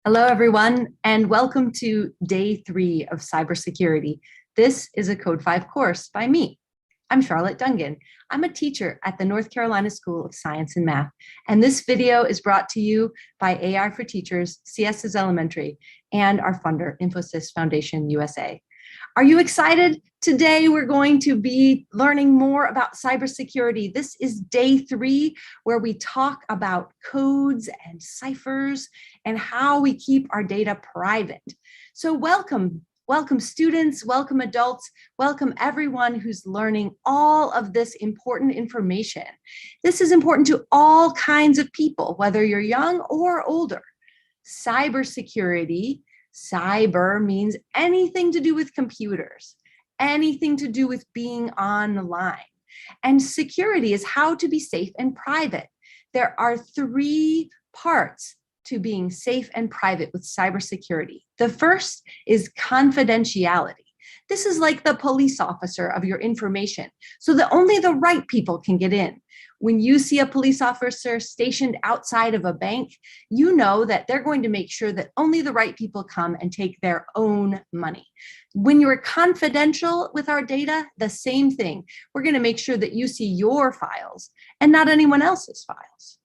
Hello, everyone, and welcome to day 3 of cybersecurity. This is a Code5 course by me. I'm Charlotte Dungan. I'm a teacher at the North Carolina School of Science and Math, and this video is brought to you by AI for Teachers, CS is Elementary, and our funder, Infosys Foundation USA. Are you excited? Today, we're going to be learning more about cybersecurity. This is day 3, where we talk about codes and ciphers and how we keep our data private. So welcome students, welcome adults, welcome everyone who's learning all of this important information. This is important to all kinds of people, whether you're young or older. Cybersecurity, cyber means anything to do with computers, anything to do with being online. And security is how to be safe and private. There are 3 parts to being safe and private with cybersecurity. The first is confidentiality. This is like the police officer of your information, so that only the right people can get in. When you see a police officer stationed outside of a bank, you know that they're going to make sure that only the right people come and take their own money. When you're confidential with our data, the same thing. We're going to make sure that you see your files and not anyone else's files.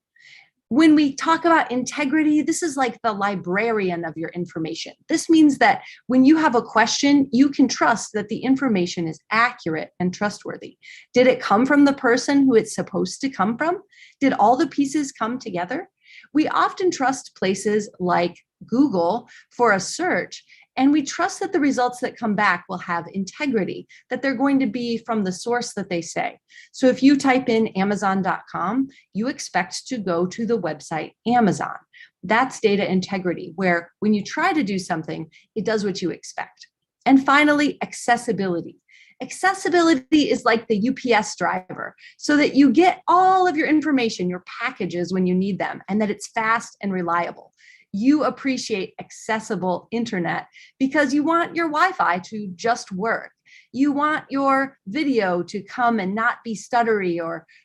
When we talk about integrity, this is like the librarian of your information. This means that when you have a question, you can trust that the information is accurate and trustworthy. Did it come from the person who it's supposed to come from? Did all the pieces come together? We often trust places like Google for a search, and we trust that the results that come back will have integrity, that they're going to be from the source that they say. So if you type in Amazon.com, you expect to go to the website Amazon. That's data integrity, where when you try to do something, it does what you expect. And finally, accessibility. Accessibility is like the UPS driver, so that you get all of your information, your packages when you need them, and that it's fast and reliable. You appreciate accessible internet because you want your Wi-Fi to just work. You want your video to come and not be stuttery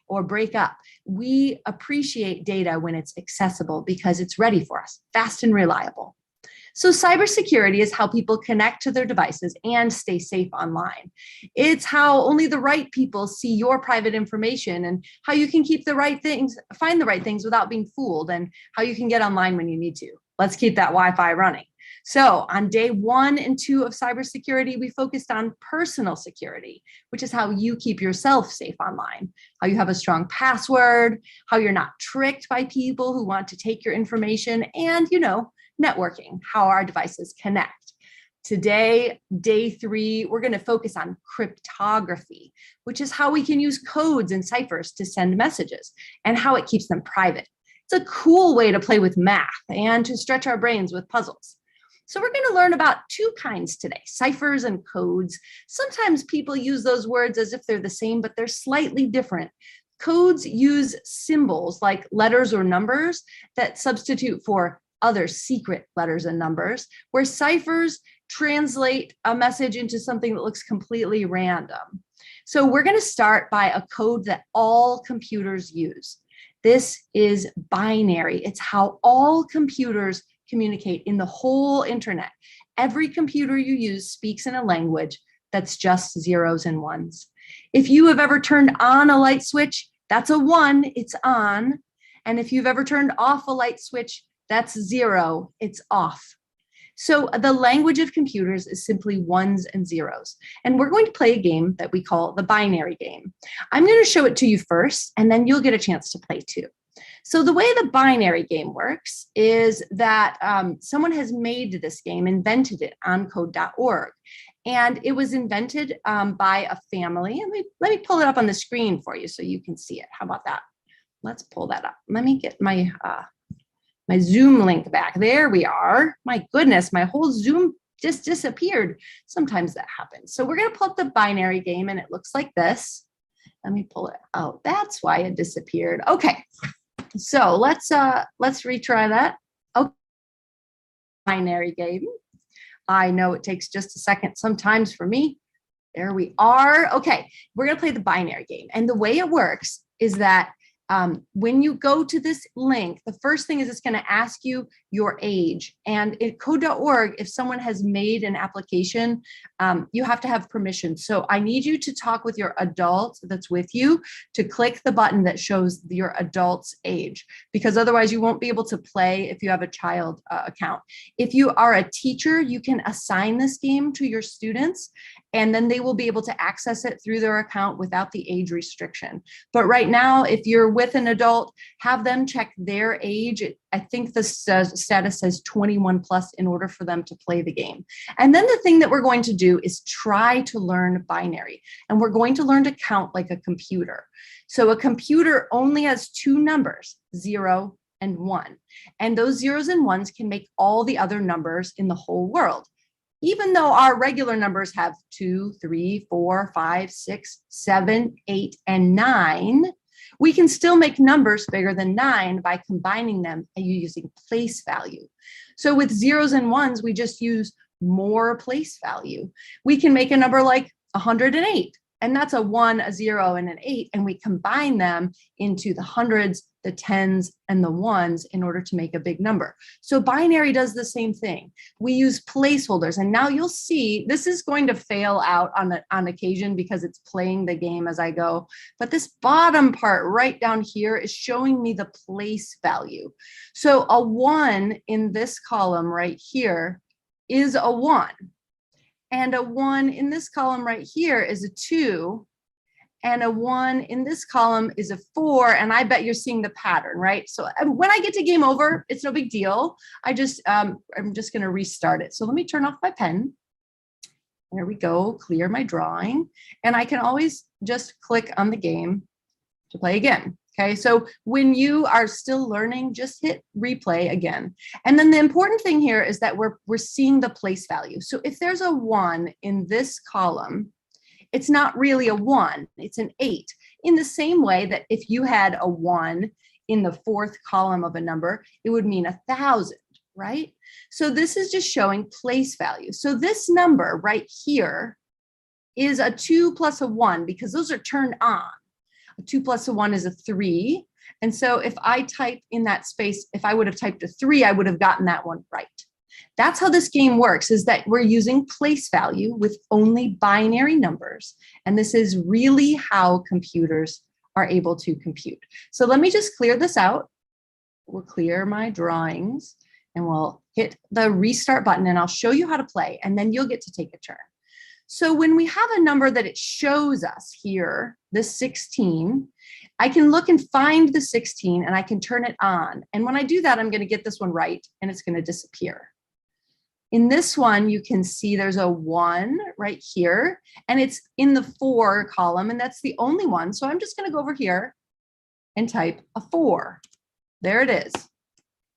or break up. We appreciate data when it's accessible because it's ready for us, fast and reliable. So cybersecurity is how people connect to their devices and stay safe online. It's how only the right people see your private information, and how you can keep the right things, find the right things without being fooled, and how you can get online when you need to. Let's keep that Wi-Fi running. So on day 1 and 2 of cybersecurity, we focused on personal security, which is how you keep yourself safe online, how you have a strong password, how you're not tricked by people who want to take your information, and, networking, how our devices connect. Today, day 3, we're going to focus on cryptography, which is how we can use codes and ciphers to send messages and how it keeps them private. It's a cool way to play with math and to stretch our brains with puzzles. So we're going to learn about 2 kinds today, ciphers and codes. Sometimes people use those words as if they're the same, but they're slightly different. Codes use symbols like letters or numbers that substitute for other secret letters and numbers, where ciphers translate a message into something that looks completely random. So we're going to start by a code that all computers use. This is binary. It's how all computers communicate in the whole internet. Every computer you use speaks in a language that's just zeros and ones. If you have ever turned on a light switch, that's a 1, it's on. And if you've ever turned off a light switch, that's 0, it's off. So the language of computers is simply ones and zeros. And we're going to play a game that we call the binary game. I'm going to show it to you first, and then you'll get a chance to play too. So the way the binary game works is that someone has made this game, invented it on Kode.org. And it was invented by a family. And let me pull it up on the screen for you so you can see it. How about that? Let's pull that up. Let me get my Zoom link back. There we are. My goodness, my whole Zoom just disappeared. Sometimes that happens. So we're going to pull up the binary game, and it looks like this. Let me pull it out. That's why it disappeared. Okay. So let's retry that. Okay. Binary game. I know it takes just a second sometimes for me. There we are. Okay. We're going to play the binary game. And the way it works is that When you go to this link, the first thing is it's going to ask you your age. And at code.org, if someone has made an application, you have to have permission. So I need you to talk with your adult that's with you to click the button that shows your adult's age, because otherwise you won't be able to play if you have a child account. If you are a teacher, you can assign this game to your students, and then they will be able to access it through their account without the age restriction. But right now, if you're with an adult, have them check their age. I think the status says 21 plus in order for them to play the game. And then the thing that we're going to do is try to learn binary. And we're going to learn to count like a computer. So a computer only has two numbers, 0 and 1. And those zeros and ones can make all the other numbers in the whole world. Even though our regular numbers have 2, 3, 4, 5, 6, 7, 8, and 9, we can still make numbers bigger than 9 by combining them and using place value. So with zeros and ones, we just use more place value. We can make a number like 108, and that's a 1, a 0, and an 8, and we combine them into the hundreds, the tens, and the ones in order to make a big number. So binary does the same thing. We use placeholders, and now you'll see this is going to fail out on occasion because it's playing the game as I go. But this bottom part right down here is showing me the place value. So a 1 in this column right here is a 1. And a 1 in this column right here is a 2. And a 1 in this column is a 4. And I bet you're seeing the pattern, right? So when I get to game over, it's no big deal. I'm just going to restart it. So let me turn off my pen. There we go. Clear my drawing. And I can always just click on the game to play again. Okay, so when you are still learning, just hit replay again. And then the important thing here is that we're seeing the place value. So if there's a 1 in this column, it's not really a 1, it's an 8. In the same way that if you had a 1 in the fourth column of a number, it would mean 1,000, right? So this is just showing place value. So this number right here is a 2 plus a 1 because those are turned on. A 2 plus a 1 is a 3. And so if I type in that space, if I would have typed a 3, I would have gotten that one right. That's how this game works, is that we're using place value with only binary numbers. And this is really how computers are able to compute. So let me just clear this out. We'll clear my drawings and we'll hit the restart button and I'll show you how to play and then you'll get to take a turn. So when we have a number that it shows us here, this 16, I can look and find the 16 and I can turn it on. And when I do that, I'm going to get this one right and it's going to disappear. In this one, you can see there's a 1 right here and it's in the 4 column and that's the only one. So I'm just going to go over here and type a 4. There it is.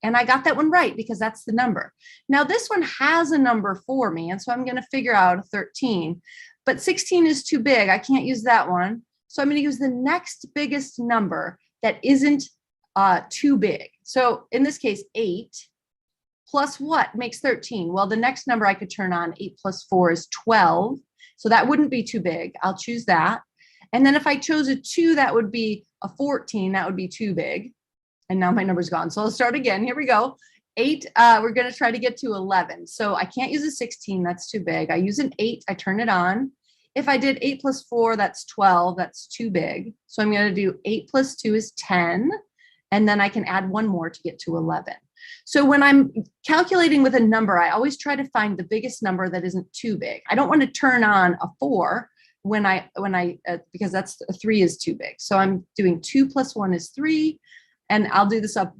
And I got that one right because that's the number. Now this one has a number for me. And so I'm going to figure out a 13, but 16 is too big. I can't use that one. So I'm going to use the next biggest number that isn't too big. So in this case, 8 plus what makes 13? Well, the next number I could turn on, 8 plus 4 is 12. So that wouldn't be too big. I'll choose that. And then if I chose a 2, that would be a 14. That would be too big. And now my number's gone. So I'll start again. Here we go. 8, we're going to try to get to 11. So I can't use a 16. That's too big. I use an 8. I turn it on. If I did 8 plus 4, that's 12. That's too big. So I'm going to do 8 plus 2 is 10. And then I can add one more to get to 11. So when I'm calculating with a number, I always try to find the biggest number that isn't too big. I don't want to turn on a 4 because that's a 3 is too big. So I'm doing 2 plus 1 is 3. And I'll do this up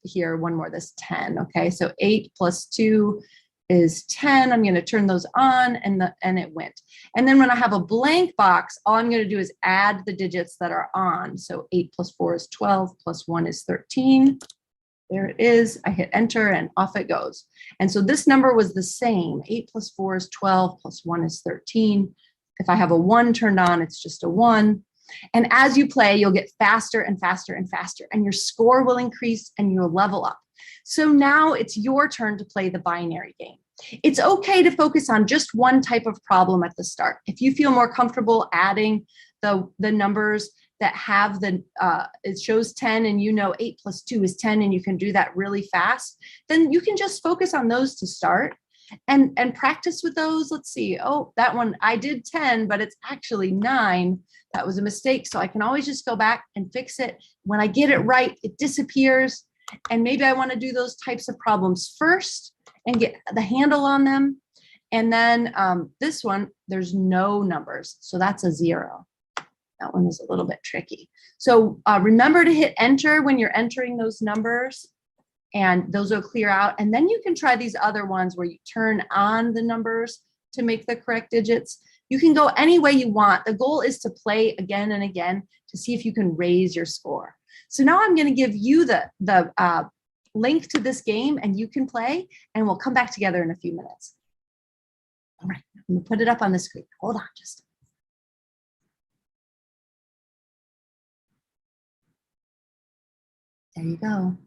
here, one more, this 10, okay? So 8 plus 2 is 10. I'm gonna turn those on and it went. And then when I have a blank box, all I'm gonna do is add the digits that are on. So 8 plus 4 is 12, plus 1 is 13. There it is, I hit enter and off it goes. And so this number was the same, 8 plus 4 is 12, plus 1 is 13. If I have a 1 turned on, it's just a 1. And as you play, you'll get faster and faster and faster, and your score will increase and you'll level up. So now it's your turn to play the binary game. It's okay to focus on just one type of problem at the start. If you feel more comfortable adding the numbers, that have it shows 10 and 8 plus 2 is 10 and you can do that really fast, then you can just focus on those to start and practice with those. Let's see. Oh, that one I did 10, but it's actually 9. That was a mistake. So I can always just go back and fix it. When I get it right, it disappears. And maybe I want to do those types of problems first and get the handle on them. And then this one, there's no numbers. So that's a 0. That one is a little bit tricky. So remember to hit enter when you're entering those numbers, and those will clear out. And then you can try these other ones where you turn on the numbers to make the correct digits. You can go any way you want. The goal is to play again and again to see if you can raise your score. So now I'm going to give you the link to this game, and you can play, and we'll come back together in a few minutes. All right, I'm going to put it up on the screen. Hold on just. There you go.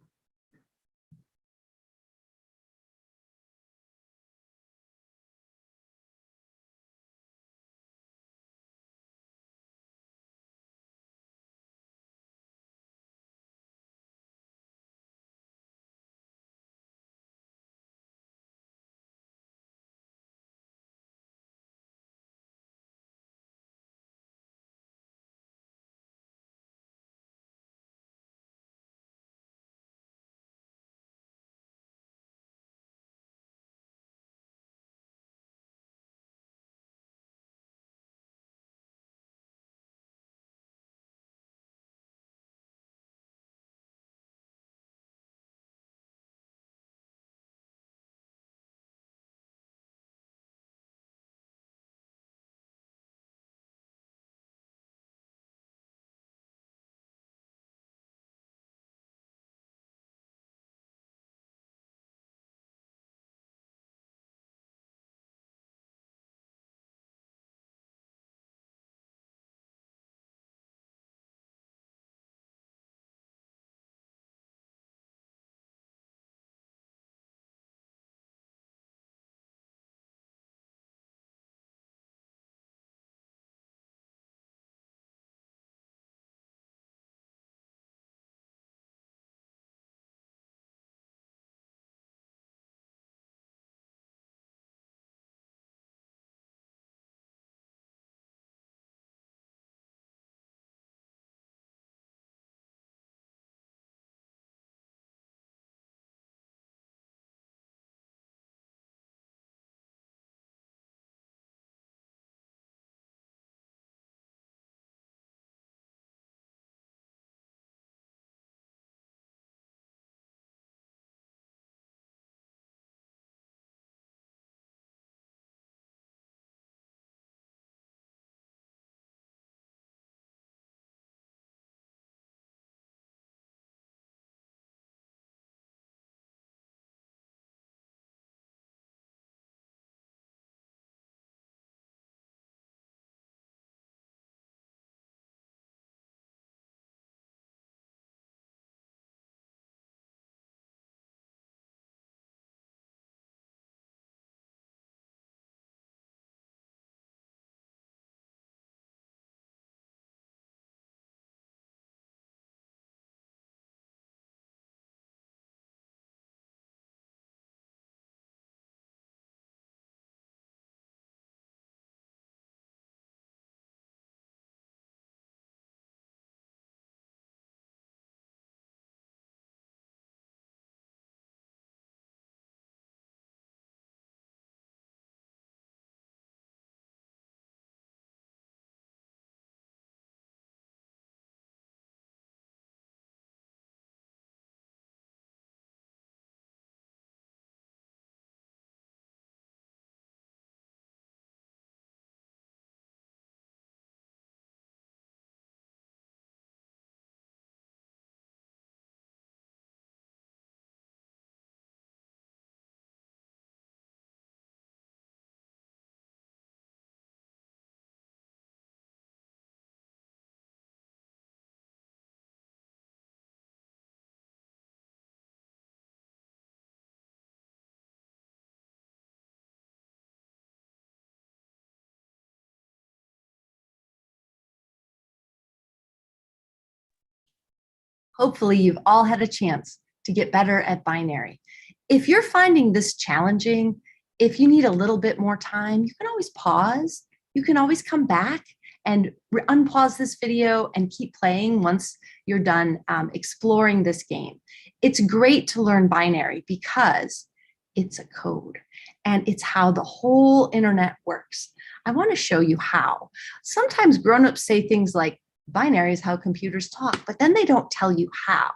Hopefully you've all had a chance to get better at binary. If you're finding this challenging, if you need a little bit more time, you can always pause. You can always come back and unpause this video and keep playing once you're done exploring this game. It's great to learn binary because it's a code and it's how the whole internet works. I want to show you how. Sometimes grown-ups say things like, binary is how computers talk, but then they don't tell you how.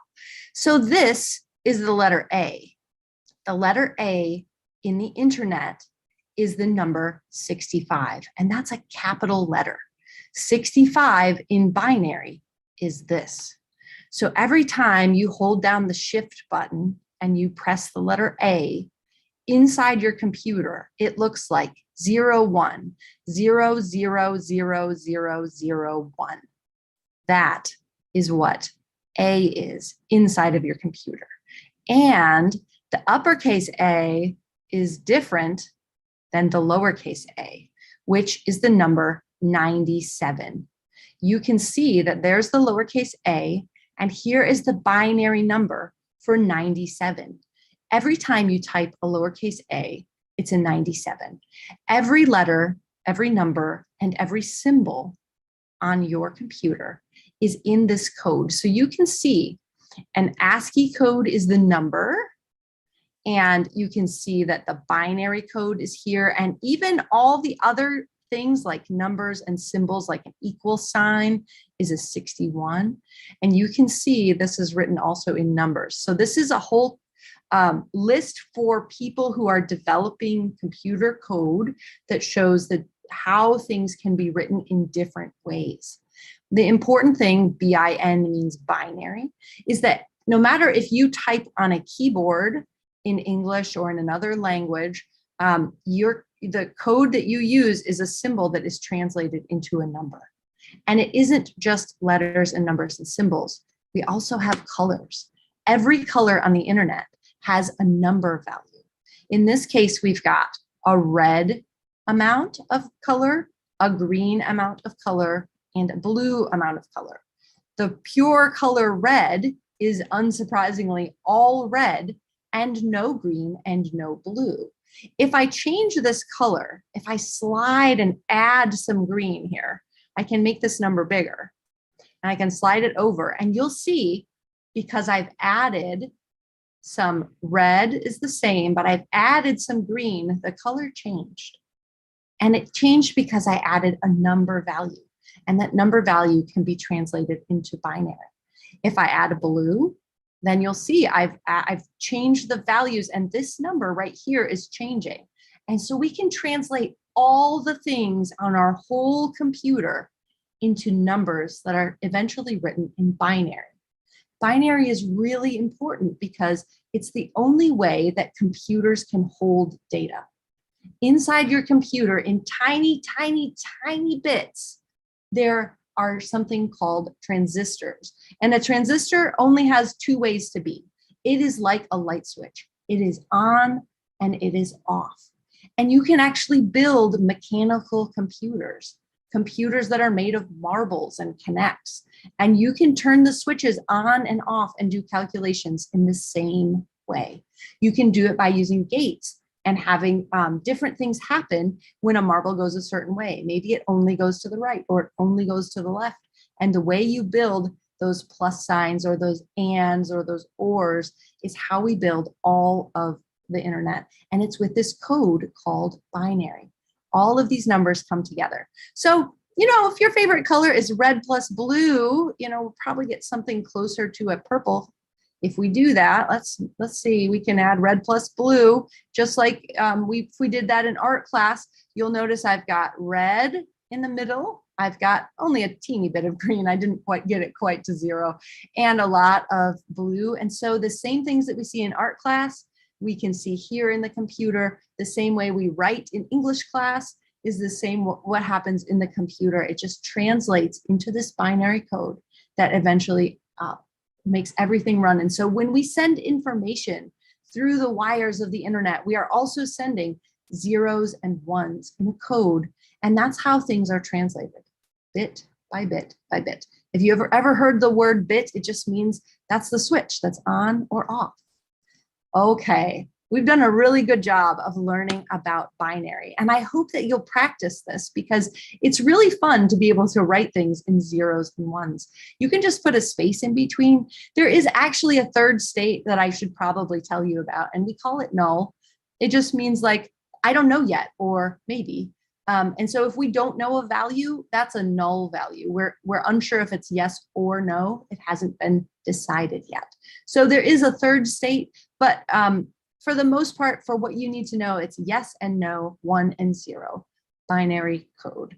So this is the letter A. The letter A in the internet is the number 65, and that's a capital letter. 65 in binary is this. So every time you hold down the shift button and you press the letter A, inside your computer, it looks like 01, 0, 0, 0, 0, 0, 1. That is what A is inside of your computer. And the uppercase A is different than the lowercase a, which is the number 97. You can see that there's the lowercase a, and here is the binary number for 97. Every time you type a lowercase a, it's a 97. Every letter, every number, and every symbol on your computer is in this code. So you can see an ASCII code is the number, and you can see that the binary code is here, and even all the other things like numbers and symbols like an equal sign is a 61. And you can see this is written also in numbers. So this is a whole list for people who are developing computer code that shows that how things can be written in different ways. The important thing, BIN means binary, is that no matter if you type on a keyboard in English or in another language, the code that you use is a symbol that is translated into a number. And it isn't just letters and numbers and symbols. We also have colors. Every color on the internet has a number value. In this case, we've got a red amount of color, a green amount of color, and a blue amount of color. The pure color red is unsurprisingly all red and no green and no blue. If I change this color, if I slide and add some green here, I can make this number bigger and I can slide it over, and you'll see because I've added some red is the same, but I've added some green, the color changed. And it changed because I added a number value, and that number value can be translated into binary. If I add a blue, then you'll see I've changed the values, and this number right here is changing. And so we can translate all the things on our whole computer into numbers that are eventually written in binary. Binary is really important because it's the only way that computers can hold data. Inside your computer, in tiny, tiny, tiny bits, there are something called transistors. And a transistor only has two ways to be. It is like a light switch. It is on and it is off. And you can actually build mechanical computers that are made of marbles and connects. And you can turn the switches on and off and do calculations in the same way. You can do it by using gates and having different things happen when a marble goes a certain way. Maybe it only goes to the right or it only goes to the left. And the way you build those plus signs or those ands or those ors is how we build all of the internet. And it's with this code called binary. All of these numbers come together. So, if your favorite color is red plus blue, we'll probably get something closer to a purple. If we do that, let's see, we can add red plus blue, just like if we did that in art class. You'll notice I've got red in the middle. I've got only a teeny bit of green. I didn't quite get it quite to zero, and a lot of blue. And so the same things that we see in art class, we can see here in the computer. The same way we write in English class is the same what happens in the computer. It just translates into this binary code that eventually makes everything run. And so when we send information through the wires of the internet, we are also sending zeros and ones in a code. And that's how things are translated, bit by bit by bit. If you ever heard the word bit, it just means That's the switch that's on or off. Okay, we've done a really good job of learning about binary, and I hope that you'll practice this because it's really fun to be able to write things in zeros and ones. You can just put a space in between. There is actually a third state that I should probably tell you about, and we call it null. It just means like, I don't know yet, or maybe. And so if we don't know a value, that's a null value. We're unsure if it's yes or no. It hasn't been decided yet. So there is a third state, but for the most part, for what you need to know, it's yes and no, 1 and 0, binary code.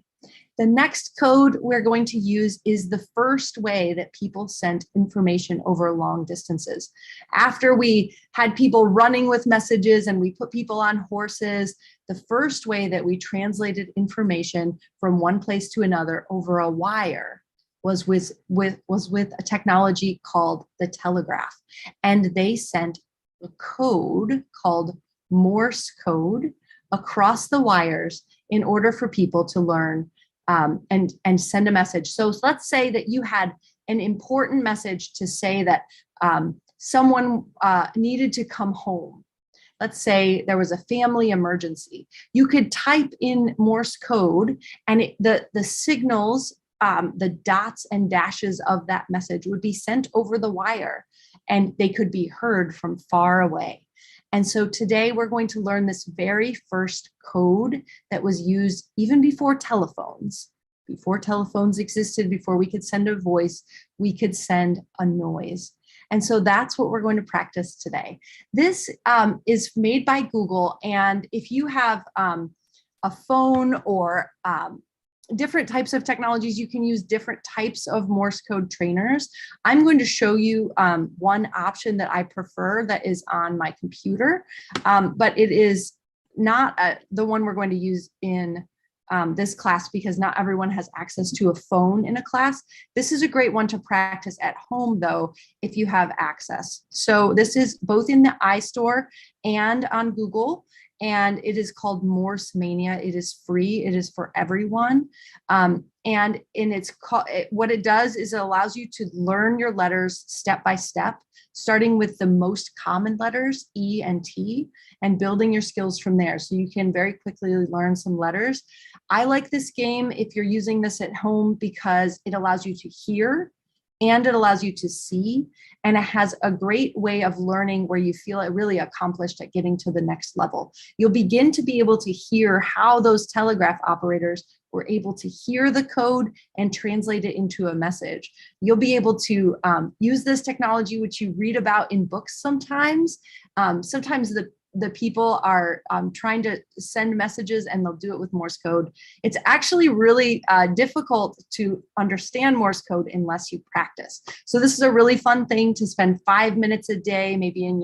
The next code we're going to use is the first way that people sent information over long distances. After we had people running with messages and we put people on horses, the first way that we translated information from one place to another over a wire was with a technology called the telegraph. And they sent a code called Morse code across the wires in order for people to learn and send a message. So let's say that you had an important message to say that someone needed to come home. Let's say there was a family emergency. You could type in Morse code and the signals, the dots and dashes of that message would be sent over the wire and they could be heard from far away. And so today we're going to learn this very first code that was used even before telephones. Before telephones existed, before we could send a voice, we could send a noise. And so that's what we're going to practice today. This is made by Google. And if you have a phone or different types of technologies, you can use different types of Morse code trainers. I'm going to show you one option that I prefer that is on my computer, but it is not the one we're going to use in this class because not everyone has access to a phone in a class. This is a great one to practice at home though, if you have access. So this is both in the iStore and on Google. And it is called Morse Mania. It is free. It is for everyone. What it does is it allows you to learn your letters step by step, starting with the most common letters, E and T, and building your skills from there. So you can very quickly learn some letters. I like this game if you're using this at home because it allows you to hear and it allows you to see, and it has a great way of learning where you feel really accomplished at getting to the next level. You'll begin to be able to hear how those telegraph operators were able to hear the code and translate it into a message. You'll be able to use this technology, which you read about in books sometimes. Sometimes the people are trying to send messages and they'll do it with Morse code. It's actually really difficult to understand Morse code unless you practice. So this is a really fun thing to spend 5 minutes a day, maybe in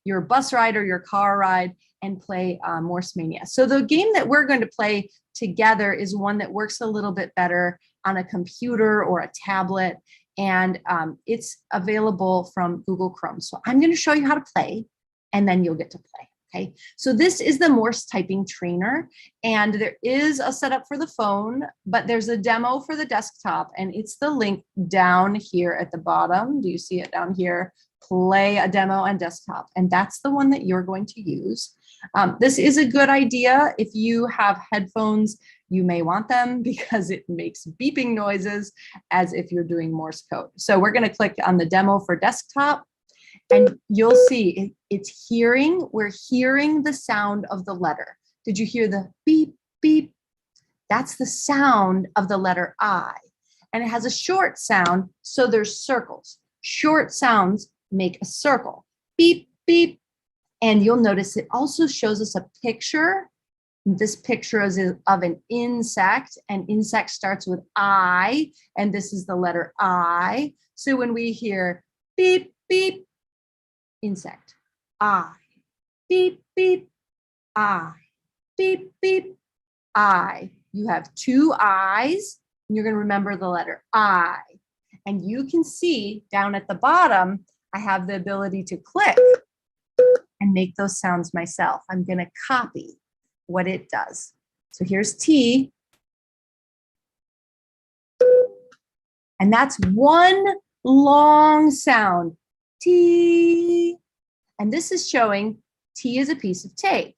your bus ride or your car ride, and play Morse Mania. So the game that we're going to play together is one that works a little bit better on a computer or a tablet, and it's available from Google Chrome. So I'm going to show you how to play, and then you'll get to play. Okay, so this is the Morse typing trainer, and there is a setup for the phone, but there's a demo for the desktop, and it's the link down here at the bottom. Do you see it down here? Play a demo on desktop, and that's the one that you're going to use. This is a good idea. If you have headphones, you may want them because it makes beeping noises as if you're doing Morse code. So we're going to click on the demo for desktop. And you'll see it's hearing, we're hearing the sound of the letter. Did you hear the beep, beep? That's the sound of the letter I. And it has a short sound, so there's circles. Short sounds make a circle. Beep, beep. And you'll notice it also shows us a picture. This picture is of an insect, and insect starts with I, and this is the letter I. So when we hear beep, beep, insect, I, beep, beep, I, beep, beep, I. You have two I's, and you're going to remember the letter I. And you can see down at the bottom, I have the ability to click and make those sounds myself. I'm going to copy what it does. So here's T. And that's one long sound. T. And this is showing T is a piece of tape.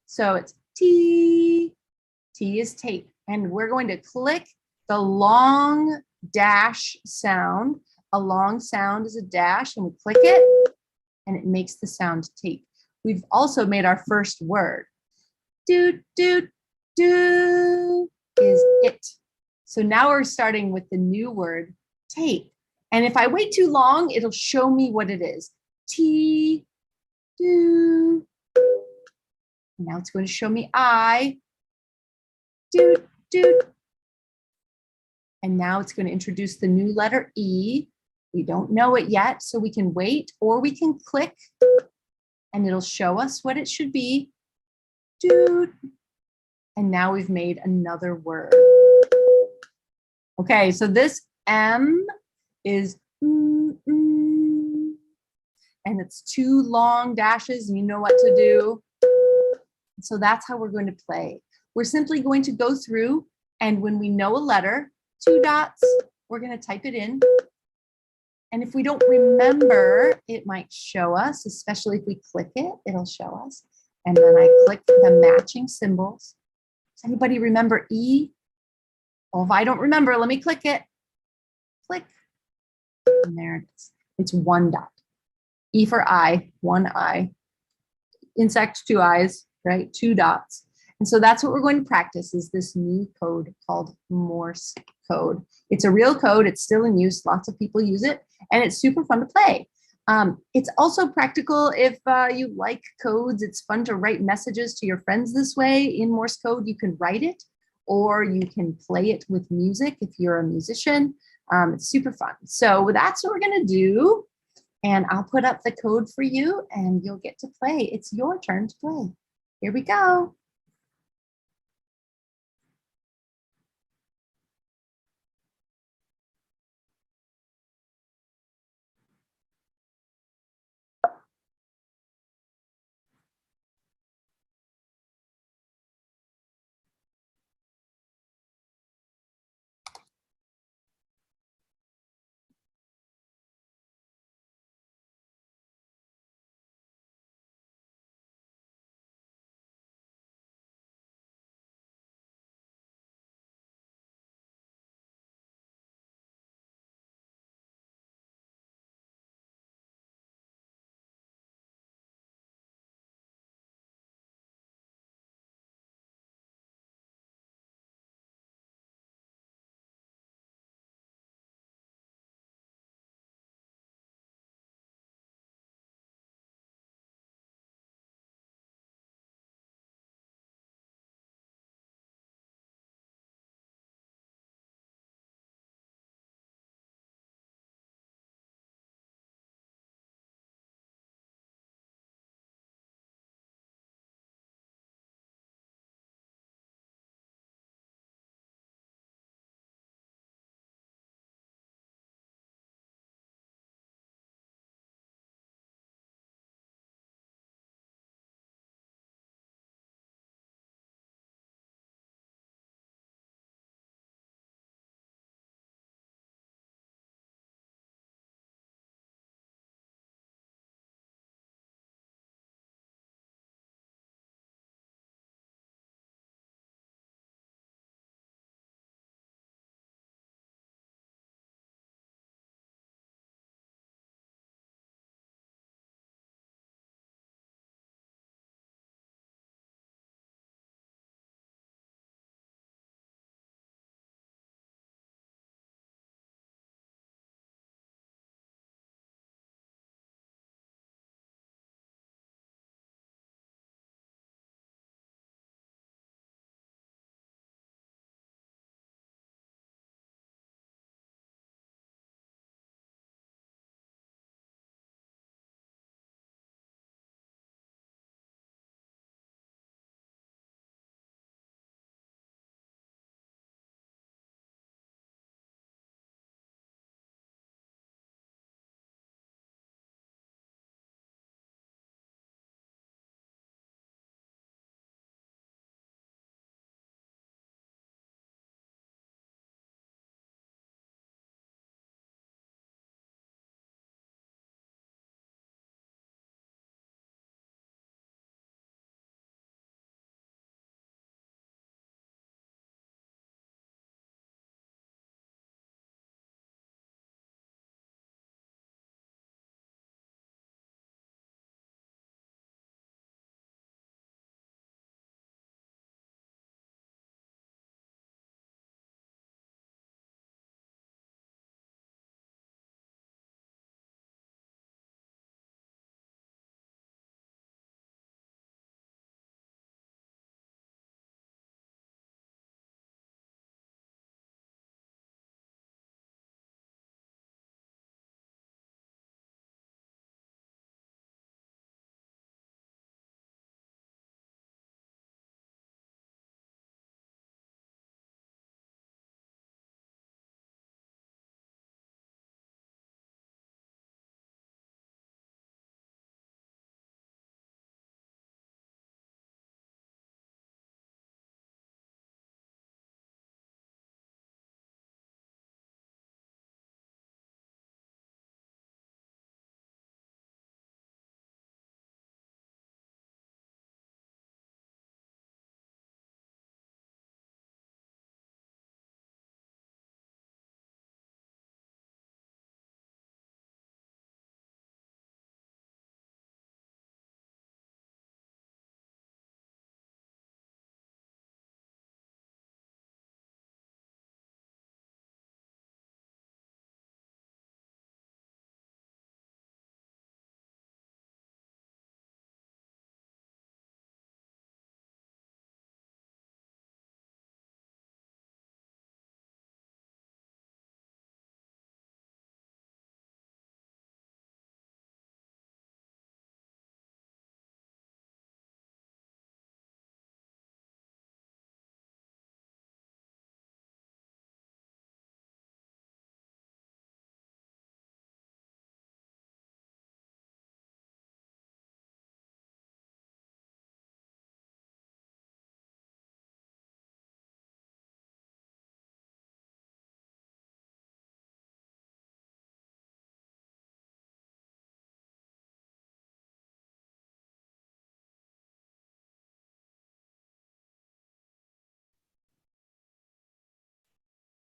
So it's T, T is tape. And we're going to click the long dash sound. A long sound is a dash, and we click it, and it makes the sound tape. We've also made our first word. Do, do, do is it. So now we're starting with the new word, tape. And if I wait too long, it'll show me what it is. T, do. Now it's going to show me I, do, do. And now it's going to introduce the new letter E. We don't know it yet, so we can wait, or we can click and it'll show us what it should be. Dude. And now we've made another word. Okay, so this M is and it's two long dashes, and you know what to do. So that's how we're going to play. We're simply going to go through, and when we know a letter, 2 dots, we're going to type it in. And if we don't remember, it might show us, especially if we click it, it'll show us. And then I click the matching symbols. Does anybody remember E? Well, if I don't remember, let me click it. Click. And there it is. It's 1 dot. E for I, 1 I. Insect, 2 eyes, right? 2 dots. And so that's what we're going to practice, is this new code called Morse code. It's a real code. It's still in use. Lots of people use it, and it's super fun to play. It's also practical if you like codes. It's fun to write messages to your friends this way. In Morse code, you can write it, or you can play it with music if you're a musician. It's super fun. So that's what we're going to do. And I'll put up the code for you, and you'll get to play. It's your turn to play. Here we go.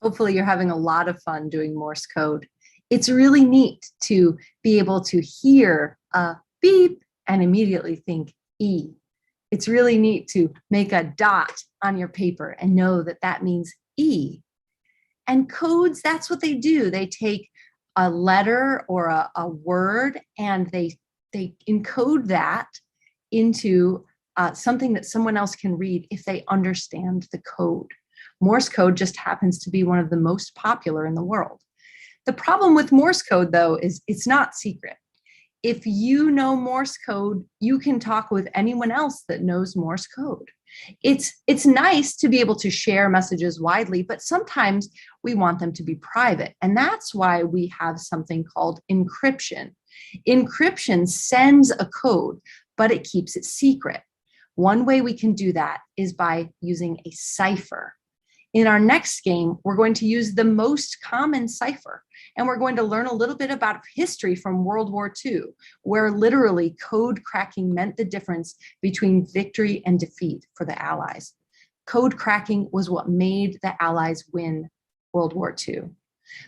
Hopefully you're having a lot of fun doing Morse code. It's really neat to be able to hear a beep and immediately think E. It's really neat to make a dot on your paper and know that that means E. And codes, that's what they do. They take a letter or a word and they encode that into something that someone else can read if they understand the code. Morse code just happens to be one of the most popular in the world. The problem with Morse code, though, is it's not secret. If you know Morse code, you can talk with anyone else that knows Morse code. It's nice to be able to share messages widely, but sometimes we want them to be private. And that's why we have something called encryption. Encryption sends a code, but it keeps it secret. One way we can do that is by using a cipher. In our next game, we're going to use the most common cipher, and we're going to learn a little bit about history from World War II, where literally code cracking meant the difference between victory and defeat for the Allies. Code cracking was what made the Allies win World War II.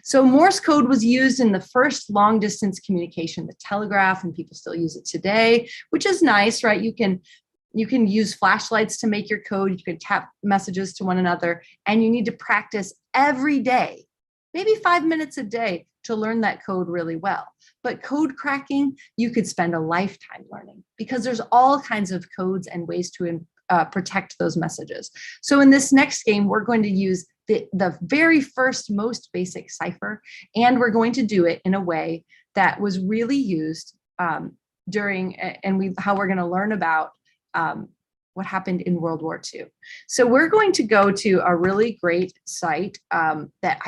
So Morse code was used in the first long distance communication, the telegraph, and people still use it today, which is nice, right? You can use flashlights to make your code. You can tap messages to one another, and you need to practice every day, maybe 5 minutes a day, to learn that code really well. But code cracking, you could spend a lifetime learning because there's all kinds of codes and ways to protect those messages. So in this next game, we're going to use the very first, most basic cipher, and we're going to do it in a way that was really used during, and how we're going to learn about what happened in World War II. So we're going to go to a really great site that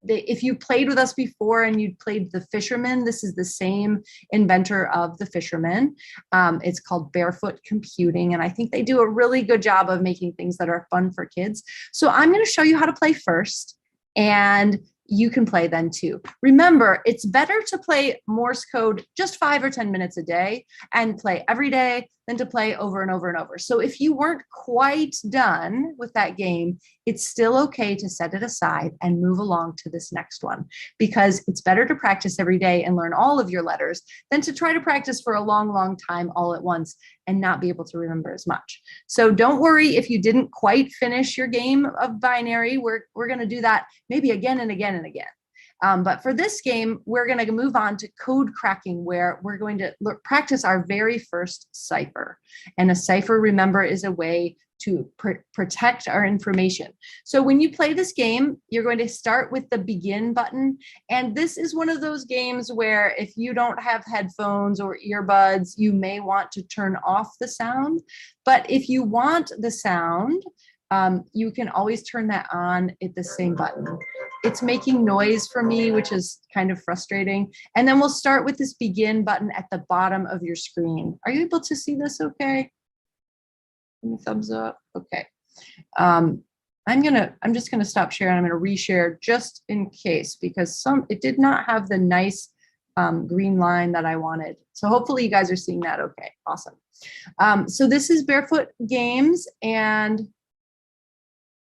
if you played with us before and you played The Fisherman, this is the same inventor of The Fisherman. It's called Barefoot Computing, and I think they do a really good job of making things that are fun for kids. So I'm going to show you how to play first, and you can play then too. Remember, it's better to play Morse code just 5 or 10 minutes a day and play every day than to play over and over and over. So if you weren't quite done with that game, it's still okay to set it aside and move along to this next one, because it's better to practice every day and learn all of your letters than to try to practice for a long, long time all at once and not be able to remember as much. So don't worry if you didn't quite finish your game of binary. We're going to do that maybe again and again and again. But for this game, we're going to move on to code cracking, where we're going to practice our very first cipher. And a cipher, remember, is a way to protect our information. So when you play this game, you're going to start with the begin button. And this is one of those games where if you don't have headphones or earbuds, you may want to turn off the sound. But if you want the sound, you can always turn that on at the same button. It's making noise for me, which is kind of frustrating. And then we'll start with this begin button at the bottom of your screen. Are you able to see this okay? Give me a thumbs up. Okay. I'm just gonna stop sharing. I'm gonna reshare just in case, because it did not have the nice green line that I wanted. So hopefully you guys are seeing that okay. Awesome. So this is Barefoot Games, and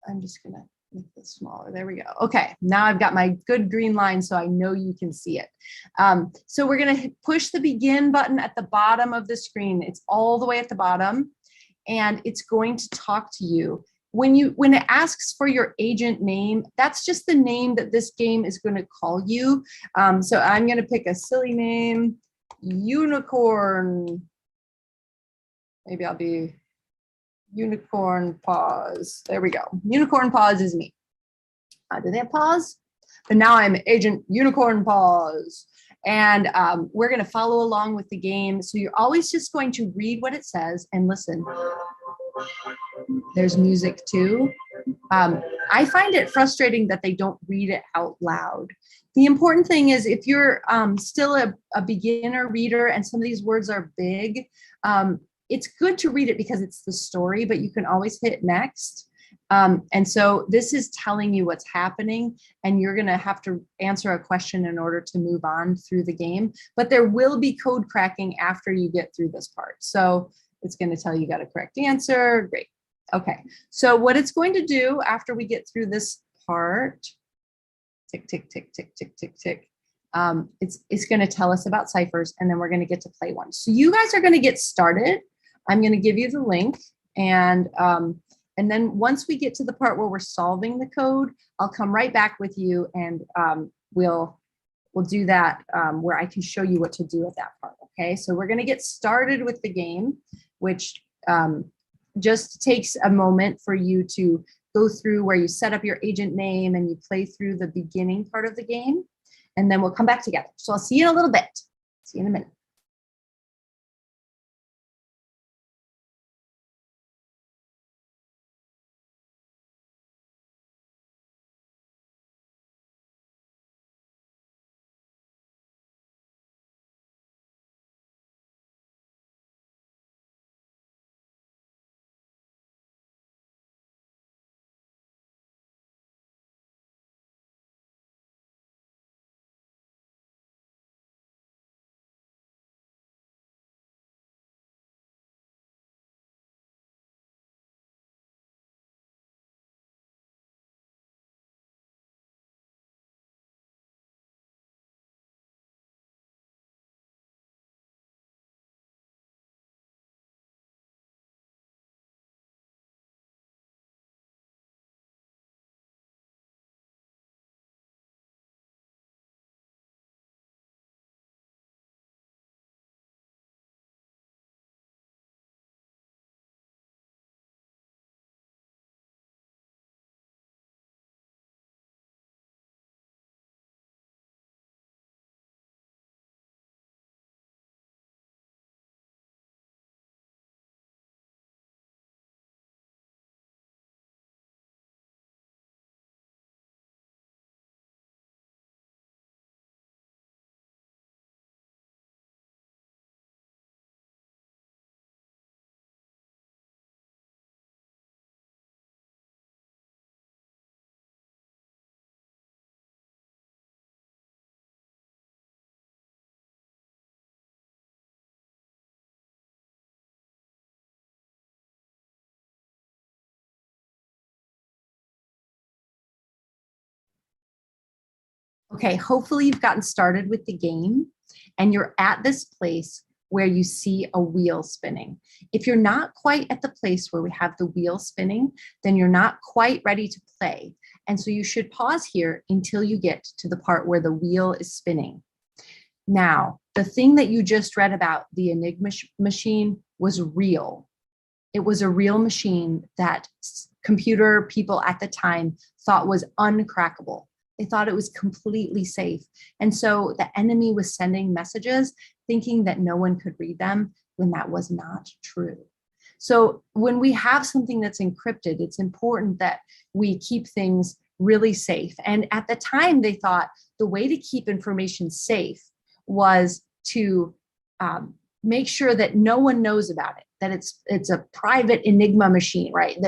I'm just gonna make this smaller. There we go. Okay, now I've got my good green line so I know you can see it. So we're gonna push the begin button at the bottom of the screen. It's all the way at the bottom, and it's going to talk to you. When it asks for your agent name, that's just the name that this game is going to call you. So I'm going to pick a silly name, Unicorn. Maybe I'll be Unicorn Paws. There we go. Unicorn Paws is me. Do they have paws? But now I'm Agent Unicorn Paws. And we're going to follow along with the game. So you're always just going to read what it says and listen. There's music too. I find it frustrating that they don't read it out loud. The important thing is, if you're still a beginner reader and some of these words are big, it's good to read it because it's the story, but you can always hit next. And so this is telling you what's happening, and you're going to have to answer a question in order to move on through the game. But there will be code cracking after you get through this part. So it's going to tell you got a correct answer. Great. Okay. So what it's going to do after we get through this part tick, tick, tick, tick, tick, tick, tick. It's going to tell us about ciphers, and then we're going to get to play one. So you guys are going to get started. I'm going to give you the link, and then once we get to the part where we're solving the code, I'll come right back with you, and we'll do that where I can show you what to do at that part. Okay, so we're going to get started with the game, which just takes a moment for you to go through where you set up your agent name and you play through the beginning part of the game, and then we'll come back together. So I'll see you in a little bit. See you in a minute. Okay, hopefully you've gotten started with the game and you're at this place where you see a wheel spinning. If you're not quite at the place where we have the wheel spinning, then you're not quite ready to play. And so you should pause here until you get to the part where the wheel is spinning. Now, the thing that you just read about, the Enigma machine, was real. It was a real machine that computer people at the time thought was uncrackable. They thought it was completely safe. And so the enemy was sending messages thinking that no one could read them when that was not true. So when we have something that's encrypted, it's important that we keep things really safe. And at the time, they thought the way to keep information safe was to make sure that no one knows about it, that it's a private Enigma machine, right?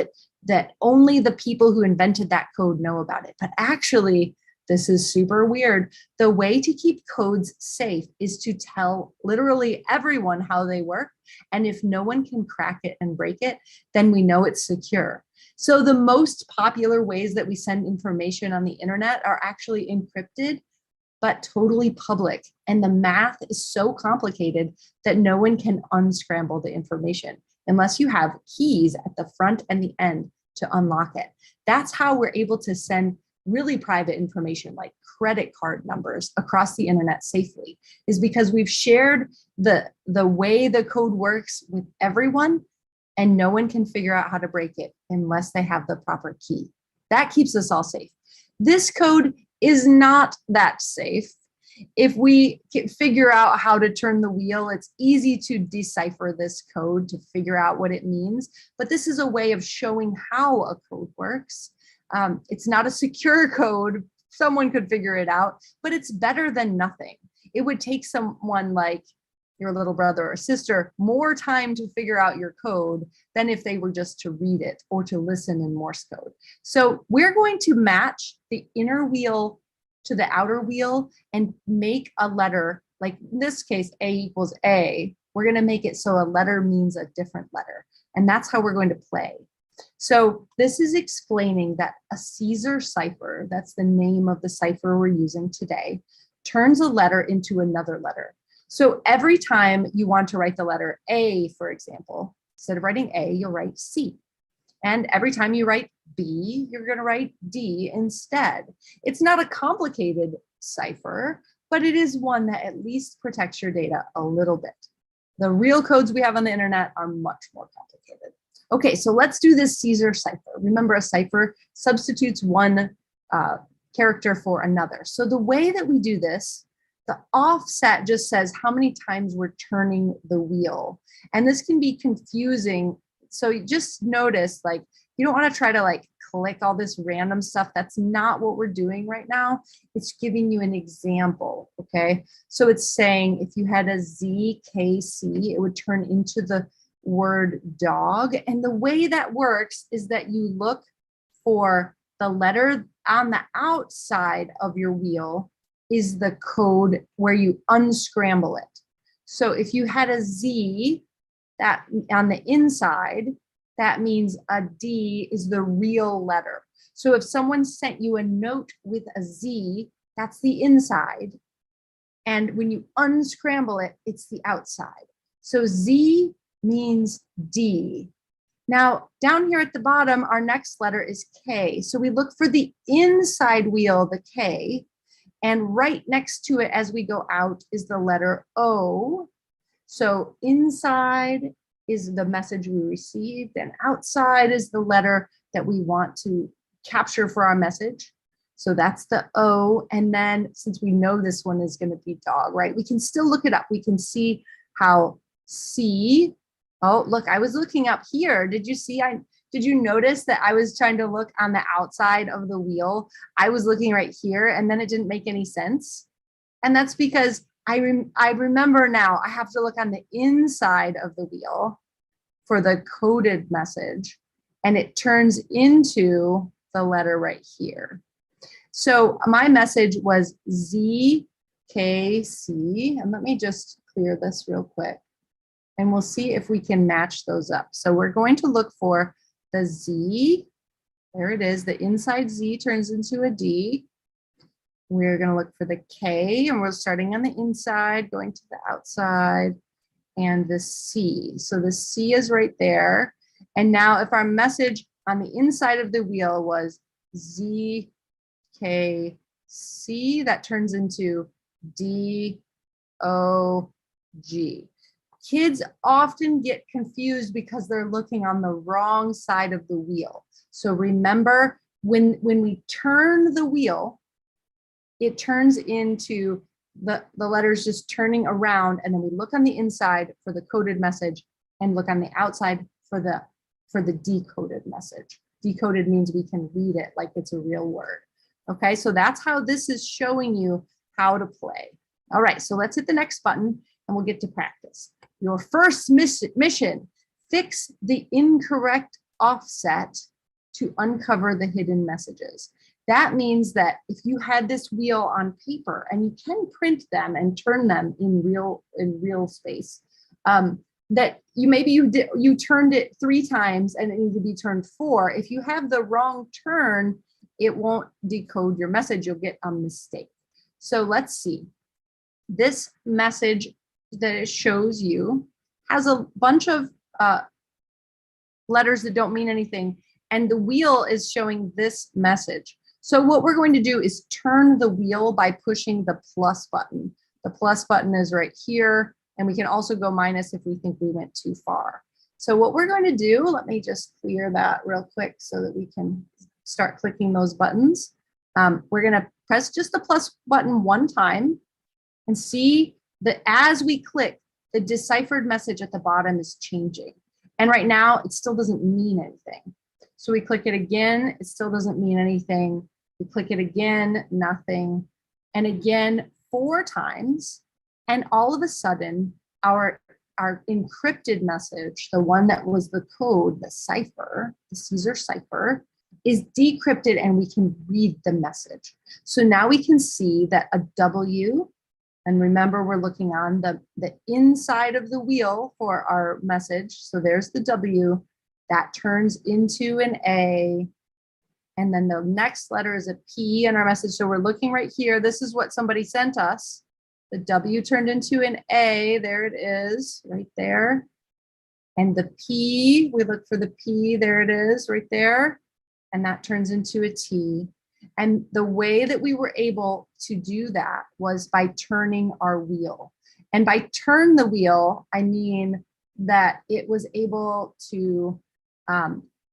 That only the people who invented that code know about it. But actually, this is super weird. The way to keep codes safe is to tell literally everyone how they work. And if no one can crack it and break it, then we know it's secure. So the most popular ways that we send information on the internet are actually encrypted, but totally public. And the math is so complicated that no one can unscramble the information unless you have keys at the front and the end to unlock it. That's how we're able to send really private information like credit card numbers across the internet safely, is because we've shared the way the code works with everyone, and no one can figure out how to break it unless they have the proper key. That keeps us all safe. This code is not that safe. If we figure out how to turn the wheel, it's easy to decipher this code to figure out what it means. But this is a way of showing how a code works. It's not a secure code. Someone could figure it out, but it's better than nothing. It would take someone like your little brother or sister more time to figure out your code than if they were just to read it or to listen in Morse code. So we're going to match the inner wheel to the outer wheel and make a letter, like in this case, A equals A. We're going to make it so a letter means a different letter. And that's how we're going to play. So this is explaining that a Caesar cipher, that's the name of the cipher we're using today, turns a letter into another letter. So every time you want to write the letter A, for example, instead of writing A, you'll write C. And every time you write B, you're going to write D instead. It's not a complicated cipher, but it is one that at least protects your data a little bit. The real codes we have on the internet are much more complicated. Okay, so let's do this Caesar cipher. Remember, a cipher substitutes one character for another. So the way that we do this, the offset just says how many times we're turning the wheel. And this can be confusing. So you just notice, like, you don't want to try to like click all this random stuff. That's not what we're doing right now. It's giving you an example, okay? So it's saying if you had a ZKC, it would turn into the word dog. And the way that works is that you look for the letter on the outside of your wheel is the code where you unscramble it. So if you had a Z that on the inside, that means a D is the real letter. So if someone sent you a note with a Z, that's the inside. And when you unscramble it, it's the outside. So Z means D. Now, down here at the bottom, our next letter is K. So we look for the inside wheel, the K, and right next to it as we go out is the letter O. So inside is the message we received, and outside is the letter that we want to capture for our message. So that's the O. And then since we know this one is going to be dog, right? We can still look it up. We can see how C, oh, look, I was looking up here. Did you see? Did you notice that I was trying to look on the outside of the wheel? I was looking right here and then it didn't make any sense. And that's because I remember now I have to look on the inside of the wheel for the coded message, and it turns into the letter right here. So my message was ZKC, and let me just clear this real quick, and we'll see if we can match those up. So we're going to look for the Z. There it is. The inside Z turns into a D. We're going to look for the K, and we're starting on the inside, going to the outside, and the C. So the C is right there. And now if our message on the inside of the wheel was ZKC, that turns into DOG. Kids often get confused because they're looking on the wrong side of the wheel. So remember, when we turn the wheel, it turns into the letters just turning around, and then we look on the inside for the coded message and look on the outside for the decoded message. Decoded means we can read it like it's a real word. Okay, so that's how this is showing you how to play. All right, so let's hit the next button and we'll get to practice. Your first mission, fix the incorrect offset to uncover the hidden messages. That means that if you had this wheel on paper, and you can print them and turn them in real space, that you turned it 3 times and it needs to be turned 4. If you have the wrong turn, it won't decode your message. You'll get a mistake. So let's see. This message that it shows you has a bunch of letters that don't mean anything, and the wheel is showing this message. So what we're going to do is turn the wheel by pushing the plus button. The plus button is right here, and we can also go minus if we think we went too far. So what we're going to do, let me just clear that real quick so that we can start clicking those buttons. We're going to press just the plus button 1 time and see that as we click, the deciphered message at the bottom is changing. And right now, it still doesn't mean anything. So we click it again, it still doesn't mean anything. We click it again, nothing. And again, 4 times. And all of a sudden, our encrypted message, the one that was the code, the cipher, the Caesar cipher, is decrypted and we can read the message. So now we can see that a W, and remember we're looking on the inside of the wheel for our message. So there's the W. That turns into an A. And then the next letter is a P in our message. So we're looking right here. This is what somebody sent us. The W turned into an A. There it is, right there. And the P, we look for the P. There it is, right there. And that turns into a T. And the way that we were able to do that was by turning our wheel. And by turn the wheel, I mean that it was able to,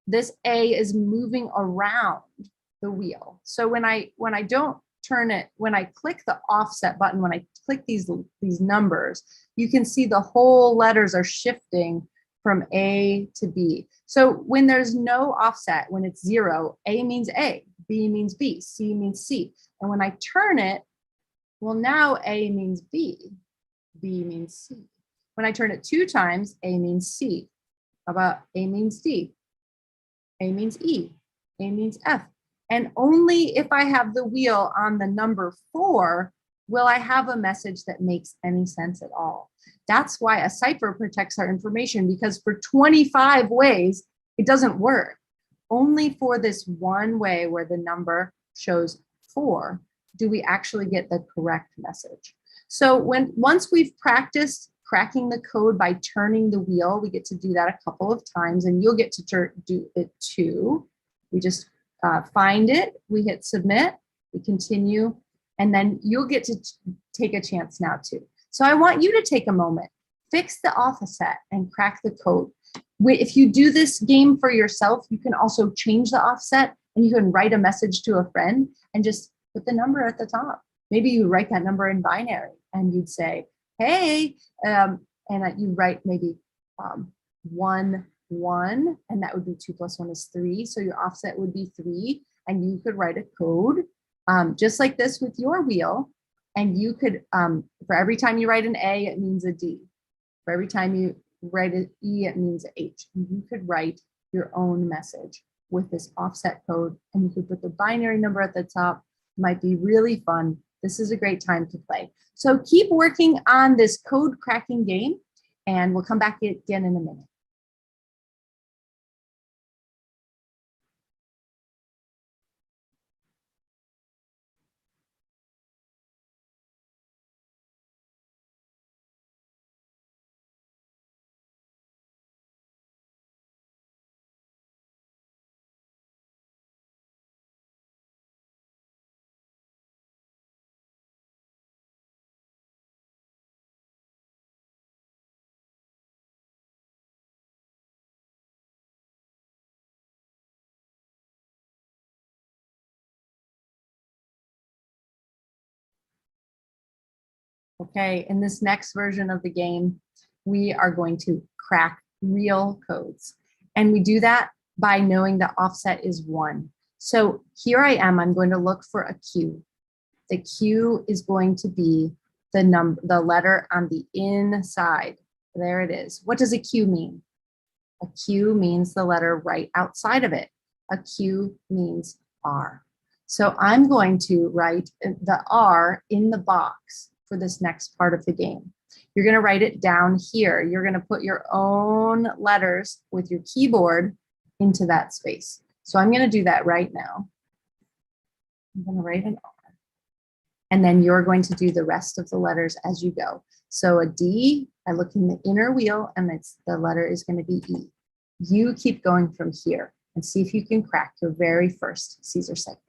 this A is moving around the wheel. So when I don't turn it, when I click the offset button, when I click these numbers, you can see the whole letters are shifting from A to B. So when there's no offset, when it's 0, A means A, B means B, C means C. And when I turn it, well, now A means B, B means C. When I turn it 2 times, A means C. How about A means D? A means E, A means F. And only if I have the wheel on the number 4 will I have a message that makes any sense at all. That's why a cipher protects our information, because for 25 ways, it doesn't work. Only for this one way where the number shows 4 do we actually get the correct message. So once we've practiced cracking the code by turning the wheel, we get to do that a couple of times, and you'll get to do it too. We just find it, we hit submit, we continue, and then you'll get to take a chance now too. So I want you to take a moment, fix the offset and crack the code. If you do this game for yourself, you can also change the offset, and you can write a message to a friend and just put the number at the top. Maybe you write that number in binary and you'd say, hey, and you write maybe 1, 1, and that would be 2 plus 1 is 3. So your offset would be 3, and you could write a code just like this with your wheel. And you could, for every time you write an A, it means a D. For every time you write an E, it means an H. And you could write your own message with this offset code, and you could put the binary number at the top. It might be really fun. This is a great time to play. So keep working on this code cracking game, and we'll come back again in a minute. Okay, in this next version of the game, we are going to crack real codes. And we do that by knowing the offset is 1. So here I am, I'm going to look for a Q. The Q is going to be the letter on the inside. There it is. What does a Q mean? A Q means the letter right outside of it. A Q means R. So I'm going to write the R in the box for this next part of the game. You're going to write it down here. You're going to put your own letters with your keyboard into that space. So I'm going to do that right now. I'm going to write an R. And then you're going to do the rest of the letters as you go. So a D, I look in the inner wheel, and the letter is going to be E. You keep going from here and see if you can crack your very first Caesar cipher.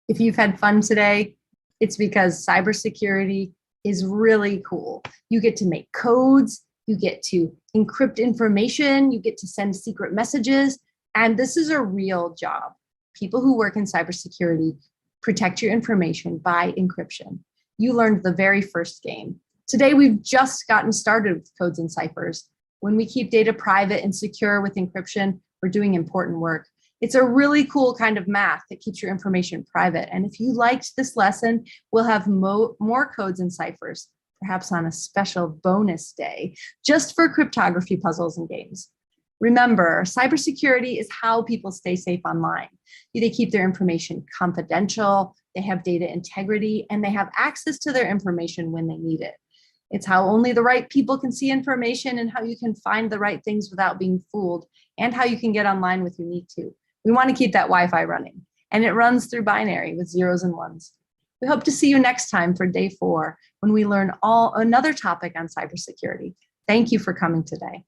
If you've had fun today, it's because cybersecurity is really cool. You get to make codes, you get to encrypt information, you get to send secret messages, and this is a real job. People who work in cybersecurity protect your information by encryption. You learned the very first game. Today, we've just gotten started with codes and ciphers. When we keep data private and secure with encryption, we're doing important work. It's a really cool kind of math that keeps your information private. And if you liked this lesson, we'll have more codes and ciphers, perhaps on a special bonus day, just for cryptography puzzles and games. Remember, cybersecurity is how people stay safe online. They keep their information confidential, they have data integrity, and they have access to their information when they need it. It's how only the right people can see information and how you can find the right things without being fooled, and how you can get online with your need to. We want to keep that Wi-Fi running, and it runs through binary with zeros and ones. We hope to see you next time for day 4 when we learn another topic on cybersecurity. Thank you for coming today.